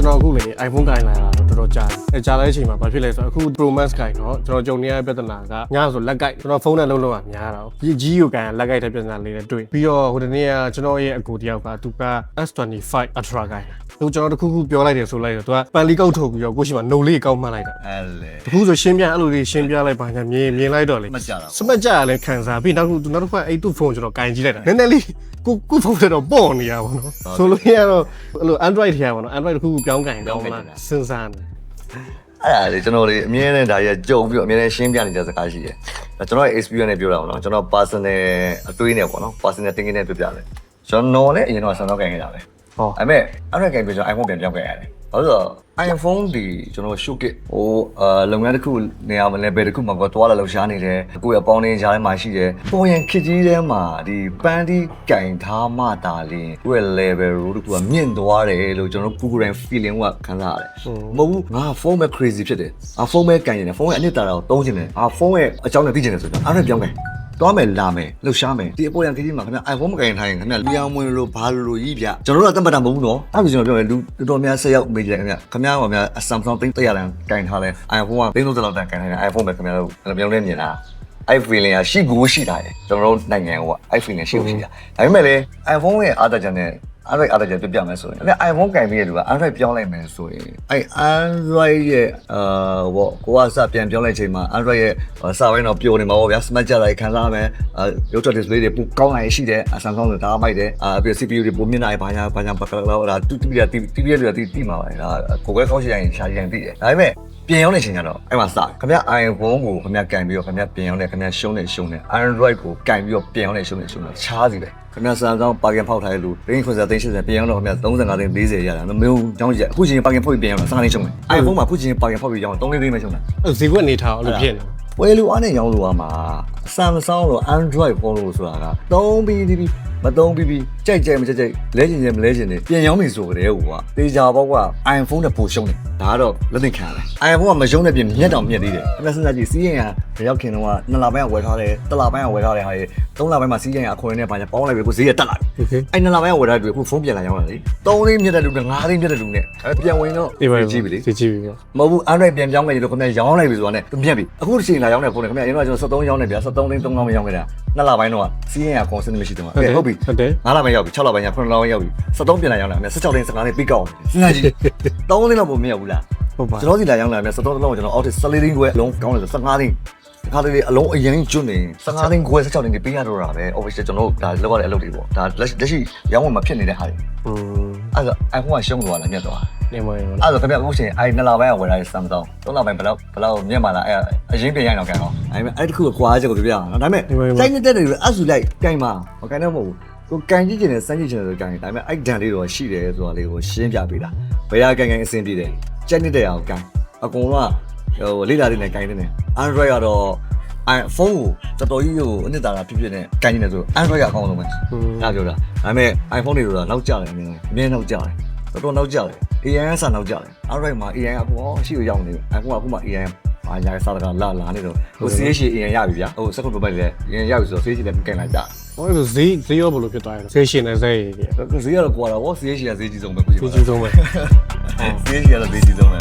ကျွန်တော်အခုလေ iPhone ကိုင်လာတာတော်တော်ကြာတယ်။ကြာတဲ့အချိန်မှာဘာဖြစ်လဲဆိုတော့အခု Pro Max ကိုင်တော့ကျွန်တော်ကြုံနေရတဲ့ပြဿနာကညဆိုလက်ကိုက်ကျွန်တော်ဖုန်းနဲ့လုံးလုံးကများတာ။ကြီးကိုကိုင်လက်ကိုက်တဲ့ပြဿနာလေးနဲ့တွေ့ပြီးတော့ဟိုတနေ့ကကျွန်တော်ရဲ့အကူတယောက်ကသူက S25 Ultra ကိုင်သူကျွန်တော်တခုခုပြောလိုက်တယ်ဆိုလိုက်တော့သူကပန်လီကောက်ထုတ်ပြီးတော့ကိုရှိမှာ no လေးကောက်မှတ်လိုက်တာတခုဆိုရှင်းပြအဲ့လိုလေးရှင်းပြလိုက်ပါညာမြင်လိုက်တော့လေစမတ်ကြရလဲခံစားပြီးနောက်တစ်ခါအဲ့သူ့ဖုန်းကျွန်တော်ကိုင်ကြည့်လိုက်တာနည်းနည်းလေးကိုဖုန်းတော့ပေါ့နေရပါတော့ဆိုလို့ရတော့အဲ့လို Android ထဲပါတော့ Android တခုခုပြောင်းကိုင်တော့မှစဉ်းစားနေအဲ့ဒါလေကျွန်တော်လေအမြဲတမ်းဒါကြီးကြုံပြီးတော့အမြဲတမ်းရှင်းပြနေတဲ့စကားရှိတယ်ကျွန်တော်ရဲ့ experience နဲ့ပြောတာပေါ့နော်ကျွန်တော် personal အတွေးနဲ့ပေါ့နော် personal thinking နဲ့ပြောပြတယ်ကျွန်တော်လည်းအရင်တော့ဆန်တော့ကိုင်ခဲ့တာပဲဟုတ်အဲ့မဲ့အဲ့ဒါကိုင်ပြီးကျွန်တော် iPhone ပြန်ပြောင်းခဲ့ရတယ်ဘာလို့ဆိုတော့ iPhone ဒီကျွန်တော် showcase ဟိုလုပ်ငန်းတစ်ခုနေရာမလဲဘယ်တစ်ခုမှကိုသွားလာလှူရှားနေတယ်ကိုယ့်ရဲ့အပေါင်းအသင်းကြားထဲမှာရှိတယ်ပေါ်ရင်ခစ်ကြီးထဲမှာဒီပန်းဒီကင်ထားမှတာလင်းကိုယ့်ရဲ့ level တို့ကမြင့်သွားတယ်လို့ကျွန်တော်ကိုယ်တိုင် feeling ကခံစားရတယ်မဟုတ်ဘူးငါ phone မဲ့ crazy ဖြစ်တယ်ဖုန်းမဲ့ကင်နေတယ်ဖုန်းရဲ့အနှစ်သာရကိုသုံးချင်တယ်ဖုန်းရဲ့အကြောင်းနဲ့သိချင်တယ်ဆိုတော့အဲ့ဒါပြောင်းမယ်သွားမယ်လာမယ်လှူရှားမယ်ဒီအပေါ်ရန်ကြီးမှာခင်ဗျ iPhone မကင်ထိုင်ခင်ဗျလျောင်းမွေးလို့ဘာလို့ကြီးဗျကျွန်တော်တို့ကတတ်မှတ်တာမဟုတ်ဘူးနော်အဲ့ဒါကျွန်တော်ပြောတယ်လူတော်များဆက်ရောက်မေးကြတယ်ခင်ဗျခင်ဗျက Samsung သိန်း100တန်ကင်ထားလဲ iPhone ကသိန်း30လောက်တန်ကင်ထားတယ် iPhone ပဲခင်ဗျတို့ပြောင်းလဲမြင်တာအဲ့ feeling ကရှိဘူးရှိတာတယ်ကျွန်တော်တို့နိုင်ငံကအဲ့ feeling ရှိဘူးရှိတာဒါပေမဲ့လေ iPhone ရဲ့အားတချက်နဲ့Android အားတချက်ပြပြမယ်ဆိုရင်အဲ့ iPhone ကင်ပြီးတဲ့လူက Android ပြောင်းလိုက်မယ်ဆိုရင်အဲ့ Android ရဲ့ဘောကိုကစပြန်ပြောင်းလိုက်ချိန်မှာ Android ရဲ့စာပိုင်းတော့ပျော်နေမှာပေါ့ဗျာ Smart ကြလိုက်ခံစားရမယ်ရုပ်ထွက် display တွေပိုကောင်းလာရရှိတယ် Samsung ဆိုတာမိုက်တယ်ပြီး CPU တွေပိုမြင့်လာရင်ဘာညာဘာလို့ဒါတူတီတွေတီမှာပါဒါကိုယ်ပဲကောင်းရှိတိုင်းရှားရင်သိတယ်ဒါပေမဲ့ပြင်ရောက်နေချိန်ကျတော့အဲ့မှာစခင်ဗျ iPhone ကိုခင်ဗျကန်ပြီးတော့ခင်ဗျပြင်ရောက်နေခင်ဗျရှုံးနေ Android ကိုကန်ပြီးတော့ပြင်ရောက်နေရှုံးနေချားစီပဲခင်ဗျဆန်ဆောင်ပါကင်ဖောက်ထားတဲ့လူ30သိန်း80ပြင်ရောက်တော့ခင်ဗျ35သိန်း40ရတာမင်းကြောင်းကြီးအခုချိန်ပါကင်ဖောက်ပြီးပြင်ရောက်တော့15သိန်းရှုံးတယ် iPhone မှာအခုချိန်ပါကင်ဖောက်ပြီးရောက်တော့3သိန်းပဲရှုံးတာအဲ့ဈေးကွက်နေထားအဲ့လိုဖြစ်နေဝယ်လူအားနဲ့ရောင်းလို့မှာ Samsung လို့ Android ဖုန်းလို့ဆိုတာက3ပြီးမ3ပြီးကြိုက်မကြိုက်လဲချင်မလဲချင်နေပြင်ရောင်းပြီဆိုကြတဲ့ဟိုကတေချာဘောက iPhone နဲ့ပိုရှုံးတယ်ဒါကတော့လက်သိခံရတယ် iPhone ကမရှုံးတဲ့ပြင်မြက်တောင်မြက်သေးတယ်အဲ့ဒါစဉ်းစားကြည့်စီးရင်ကရောက်ခင်တော့2လပိုင်းကဝယ်ထားတယ်1လပိုင်းကဝယ်ထားတယ်ဟာ3လပိုင်းမှာစီးရင်အခွင့်နဲ့ဘာညာပေါင်းလိုက်ပဲကိုဈေးရတက်လာပြီအဲ့2လပိုင်းကဝယ်ထားတယ်အခုဖုန်းပြန်လာရောင်းလာလေ3သိန်းမြက်တဲ့လူနဲ့5သိန်းမြက်တဲ့လူနဲ့အဲ့ပြန်ဝင်တော့ကြည့်ပြီလေကြည့်ပြီမဟုတ်ဘူး Android ပြန်ပြောင်းမယ်လို့ခင်ဗျရောင်းလိုက်ပြီဆိုတာနဲ့မြက်ပြီအခုတစ်ချိန်လာရောင်းတဲ့ဖုန်းနဲ့ခင်ဗျအရင်ကကျွန်တော်73ရောင်းနေဗျာ73သိန်း3000မရောင်းခဲ့တာ2လပိုင်းတော့စီးရင်ကကွန်ဆင်းမရှိတော့ဟုတ်ပြီဟုတ်တယ်9လပိုင်းရောက်ပြီ6လပိုင်းရောက်9လပိုင်းရောက်ပြီ73ပြန်လာရောင်းလာမယ်16သိန်း15သိန်းပြီးကောက်စဉ်းစားကြည့်3သိန်းတော့ပုံမရဘူးလားဟုတ်ပါကျွန်တော်စီလာရောင်းလာမယ်73သိန်းကိုကျွန်တော်အောက်ထစ်14သိန်းခွဲအလုံးကောင်းတယ်ဆို15သိန်းခါတည်းအလုံးအရင်ကျွတ်နေ15သိန်းခွဲ16သိန်းပေးရတော့တာပဲ official ကျွန်တော်တို့ဒါလောက်ရတဲ့အလုပ်တွေပေါ့ဒါလက်ရှိရောင်းဝယ်မှာဖြစ်နေတဲ့ဟာတွေအဲ့ဒါ iPhone ကရှုံးသွားလားမြတ်သွားနေမရဘူးအဲ့ဒါခင်ဗျအခုချိန်အဲ့2လပိုင်းကဝယ်ထားတဲ့ Samsung 3လပိုင်းဘယ်လောက်မြတ်မှာလားအဲ့အရင်ပြင်ရအောင်ကန်တော့အဲ့တခုကွာချက်ကိုပြပြအောင်နော်ဒါပေမဲ့စိုက်နေတဲ့တွေအဆူလိုက်ကန်မှာမကန်တော့မဟုတ်ဘူးကိုကန်ကြည့်ချင်တယ်စမ်းကြည့်ချင်တယ်ဆိုကန်ဒါပေမဲ့အဲ့ဒန်လေးတော့ရှိတယ်ဆိုတာလေးကိုရှင်းပြပေးတာဘယ်ရကန်အဆင်ပြေတယ်ကြိုက်နေတဲ့အောင်ကန်အကုန်လုံးကဟိုလေးလာလေးနဲ့ကန်နေတယ် Android ကတော့ iPhone ကိုတော်တော်ကြီးကိုအနှစ်သာရဖြစ်နဲ့ကန်နေတယ်ဆို Android ကအကောင်းဆုံးပဲဒါပြောတာဒါပေမဲ့ iPhone တွေတော့နောက်ကျတယ်အမြဲနောက်ကျတယ်တော်နောက်ကျတယ် AI ဆန်နောက်ကျတယ် Android မှာ AI အခုရှိရရောက်နေတယ်အခုမှ AI ဘာညာစားတာလာနေတော့ဟို CH AI ရပြီဗျာဟိုစက်ကွန်ပရိုက်လည်း AI ရပြီဆိုတော့ CH လည်းကန်လာကြဟိုဈေးရောဘယ်လိုဖြစ်သွားလဲဈေးရှင်နဲ့ဈေးကြီးကတော့ကွာတော့ CH ကဈေးကြီးဆုံးပဲခုချိန်ဈေးကြီးဆုံးပဲCH ကတော့ဈေးကြီးဆုံးပဲ